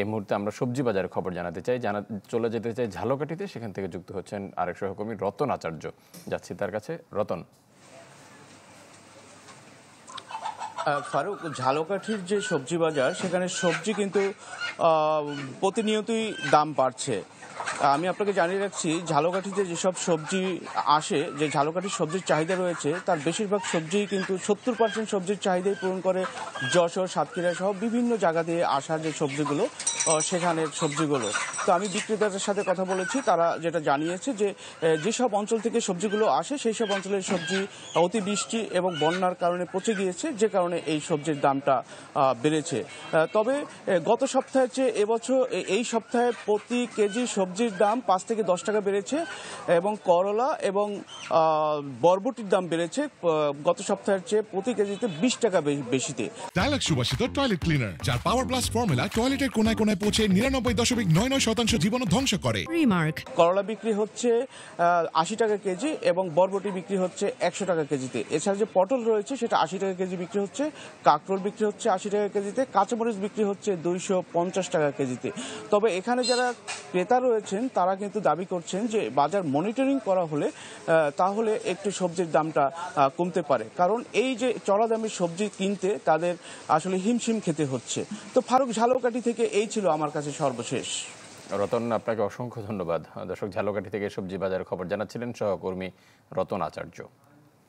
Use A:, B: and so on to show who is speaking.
A: এই মুহূর্তে আমরা সবজি বাজারের খবর জানাতে চাই, চলে যেতে চাই ঝালকাঠিতে। সেখান থেকে যুক্ত হচ্ছেন আরেক সহকর্মী রতন আচার্য। যাচ্ছি তার কাছে। রতন।
B: ফারুক, ঝালকাঠির যে সবজি বাজার, সেখানে সবজি কিন্তু প্রতিনিয়তই দাম বাড়ছে। আমি আপনাকে জানিয়ে রাখছি, ঝালকাঠিতে যেসব সবজি আসে, যে ঝালকাঠির সবজির চাহিদা রয়েছে, তার বেশিরভাগ সবজিই কিন্তু 70% সবজির চাহিদাই পূরণ করে যশোর, সাতক্ষীরা সহ বিভিন্ন জায়গা দিয়ে আসা যে সবজিগুলো, সেখানের সবজিগুলো। তো আমি বিক্রেতাদের সাথে কথা বলেছি, তারা যেটা জানিয়েছে যে যেসব অঞ্চল থেকে সবজিগুলো আসে, সেই সব অঞ্চলের সবজি অতিবৃষ্টি এবং বন্যার কারণে পচে গিয়েছে, যে কারণে এই সবজির দামটা বেড়েছে। তবে গত সপ্তাহের চেয়ে এবছর এই সপ্তাহে প্রতি কেজি সবজির দাম 5 থেকে 10 টাকা বেড়েছে এবং করলা এবং বরবটির দাম বেড়েছে গত সপ্তাহের চেয়ে প্রতি কেজিতে 20 টাকা বেশিতে।
C: ডায়ালগ সুবাসিত টয়লেট ক্লিনার, যার পাওয়ার প্লাস ফর্মুলা টয়লেটের কোনায় কোনায় পৌঁছে 99.99% জীবাণু ধ্বংস করে।
B: করলা বিক্রি হচ্ছে 80 টাকা কেজি এবং বরবটি বিক্রি হচ্ছে 100 টাকা কেজিতে। এছাড়া যে পটল রয়েছে সেটা 80 টাকা কেজি বিক্রি হচ্ছে, কাঁকরোল বিক্রি হচ্ছে 80 টাকা কেজিতে, কাঁচামরিচ বিক্রি হচ্ছে 250 টাকা কেজিতে। তবে এখানে যারা ক্রেতা রয়েছেন তারা কিন্তু দাবি করছেন যে বাজার মনিটরিং করা হলে তাহলে একটু সবজির দামটা কমতে পারে, কারণ এই যে চড়া দামের সবজি কিনতে তাদের আসলে হিমশিম খেতে হচ্ছে। তো ফারুক, ঝালকাঠি থেকে এই ছিল আমার কাছে সর্বশেষ।
A: রতন, আপনাকে অসংখ্য ধন্যবাদ। দর্শক, ঝালকাঠি থেকে সবজি বাজারের খবর জানাচ্ছিলেন সহকর্মী রতন আচার্য।